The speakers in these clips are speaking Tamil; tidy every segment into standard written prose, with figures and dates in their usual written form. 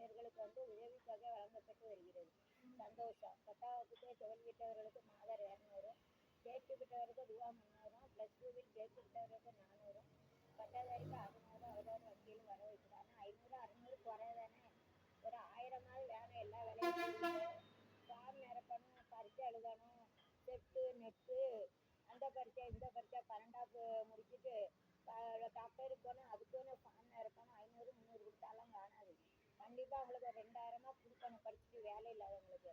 மாணவியர்களுக்கு உதவித்தொகை வழங்கப்பட்டு வருகிறது. சந்தோஷம். 10ஆம் வகுப்பு தோல்வியுற்றவர்களுக்கு மாதம் 200, தேர்ச்சி பெற்றவருக்கு ரூபா 300, +2வில் தேர்ச்சி பெற்றவருக்கு 400, பட்டதாரிக்கு 600. அவரவர் வங்கியில் வர வைக்கிறாங்க. 500 600 குறைதானே, ஒரு 1000 வேணும். எல்லா வேலையும் ஃபார்ம் நிரப்பணும், பரீட்சை எழுதணும், செட்டு நெட்டு, அந்த பரீட்சை இந்த பரீட்சை 12ஆப்பு முடிச்சுட்டு டாக்டருக்கு போனால் அதுக்குன்னு ஃபார்ம் நிரப்பணும். 500 300 கொடுத்தாலாம் காணாது. கண்டிப்பாக அவங்களுக்கு ஒரு 2000 கொடுக்கணும். படிச்சுட்டு வேலை இல்லாதவங்களுக்கு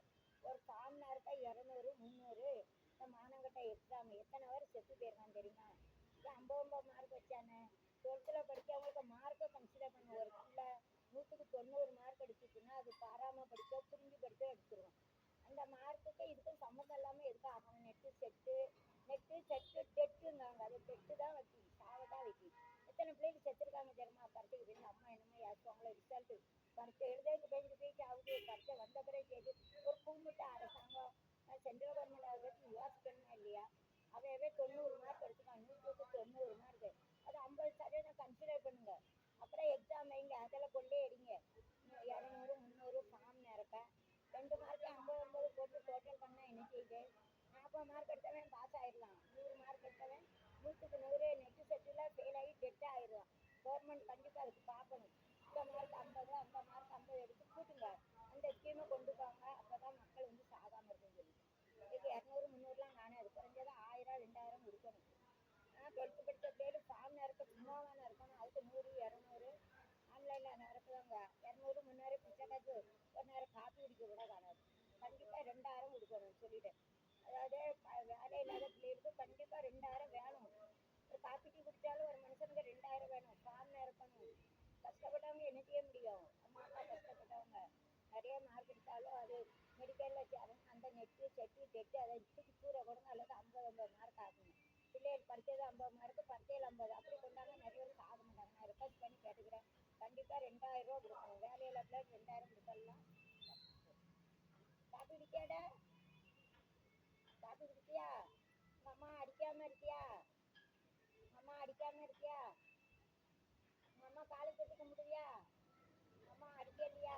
ஒரு ஃபார்ம் நிரப்ப 200 300. இந்த மானங்கட்ட எக்ஸாம் எத்தனை பேர் செத்து போயிருக்கான் தெரியுமா? இது 50 மார்க் வச்சானே. 12th படித்தவங்களுக்கு மார்க்கை கன்சிடர் பண்ண. ஒரு பிள்ளை 100க்கு 90 மார்க் அடிச்சுச்சுன்னா அது பாராமல் படிக்க புரிஞ்சு படிக்க எடுத்துருவோம். அந்த மார்க்குக்கு இதுக்கும் சம்மந்தம் இல்லாமல் எதுக்கு ஆகணும்? நெட்டு செட்டு டெட்டுங்காங்க. அது டெட்டு தான் வைக்கி, சாவதான் வைக்கி. எத்தனை பிள்ளைக்கு செத்துருக்காங்க தெரியுமா? பரீட்சைக்கு போய் அம்மா என்னமோ ஏசுவாங்களோ ரிசல்ட்டு பரீட்சை எழுதுறதுக்கு போயிட்டு ஆகுது. பரீட்சை வந்த பிறகு செய்து ஒரு கூமுட்ட அரசாங்கம் சென்ட்ரல் கவர்மெண்ட் அதை பற்றி யோசிக்கணுமா இல்லையா? அவையவே 90 மார்க் எடுத்துக்கான். 100க்கு 90 மார்க். அது 50% கன்சிடர் பண்ணுங்க. அப்புறம் எக்ஸாம் வைங்க, அதில் கொண்டே அடிங்க. 200 300 ஃபார்ம் நிரப்ப 2 மார்க்கு 50 போட்டு டோட்டல் பண்ணால் என்ன செய்யுது? 40 மார்க் எடுத்தவன் பாஸ் ஆயிடலாம். 100 மார்க் எடுத்தவன் 100க்கு 100 நெட்டு செட்டில் ஃபெயில் ஆகி டெட் ஆயிடுவான். கவர்மெண்ட் கண்டிப்பாக அதுக்கு பார்க்கணும். இந்த மார்க் 50 அந்த மார்க் 50 எடுத்து கூட்டுங்க. அந்த ஸ்கீமை கொண்டு போங்க. அப்போ தான் மக்கள் சாகாமல் இருக்குன்னு சொல்லிட்டு இதுக்கு 200 300லாம் காணாது. குறைஞ்சது 1000 2000 கொடுக்கணும். 12th படித்த பிள்ளைகள் ஃபார்ம் நிரப்ப சும்மாவான இருக்கணும். அதுக்கு 100 200 ஆன்லைனில் நிரப்புவாங்க. 200 300 பிச்சை காசு ஒரு நேரம் காப்பி குடிக்க கூட காணாது. கண்டிப்பாக 2000 கொடுக்கணும் சொல்லிட்டேன். அதாவது வேலை இல்லாத பிள்ளைகளுக்கு கண்டிப்பாக 2000 வேணும். ஒரு காப்பி டீ குடித்தாலும் ஒரு மனுஷனுக்கு 2000 வேணும். ஃபார்ம் நிரப்பணும். கஷ்டப்பட்டவங்க என்ன செய்ய முடியும்? அம்மா அப்பா கஷ்டப்பட்டவங்க நிறைய மார்க் எடுத்தாலும் அது மெடிக்கலில் சேரணும். அந்த நெட்டு செட்டு டெட்டு அதை தூக்கி தூர கொடுங்க. அல்லது 50 மார்க் ஆகணும். பிள்ளைகள் படித்தது 50 மார்க்கு, பரீட்சையில் 50 அப்படி கொண்டாங்க. நிறைய பேர் சாக மாட்டாங்க. நான் ரெக்வஸ்ட் பண்ணி கேட்டுக்கிறேன். கண்டிப்பாக 2000 ரூபா கொடுக்கணும். வேலையில் பிள்ளை 2000 கொடுக்கலாம். காப்பி குடிக்காட? காப்பி குடிச்சியா? உங்கள் அம்மா அடிக்காமல் இருக்கியா? உங்கள் அம்மா அடிக்காமல் இருக்கியா? உங்கள் அம்மா காலை தொட்டு கும்பிடுவியா? உங்கள் அம்மா அடிக்கலையா?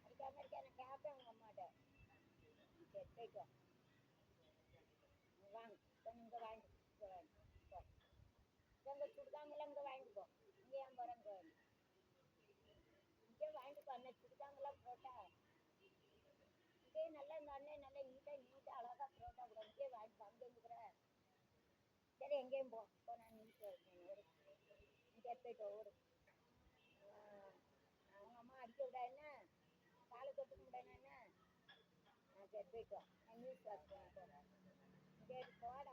அடிக்காமல் இருக்கியா? நான் கேட்பேன் உங்கள் அம்மாட்ட. சரி போய்ட்டு வாங்க. கொஞ்சம் இங்கே வாங்கி இங்கே வாங்கி போ. இங்கே சுடுதாங்கெல்லாம் இங்கே வாங்கிட்டு போ. இங்கே ஏன் போகிறேன்? இங்கே வாங்கி இங்கே வாங்கிட்டு போ. அண்ணன் சுடுதாங்கெல்லாம் போட்டா இங்கே நல்லா இந்த அண்ணன் நல்லா நீட்டாக அழகாக புரோட்டா கூட இங்கே வாங்கிட்டு போ. அங்கே இருக்கிற சரி எங்கேயும் போ. நான் நீட்டாக இருக்கேன். ஒரு இங்கே போய்ட்டு ஒரு அவங்க அம்மா அடிக்க விடாதுன்னா காலை தொட்டு விடாதுன்னா சரி போய்ட்டு நான் நியூஸ் வாட்ச் பண்ண போகிறேன். சரி போட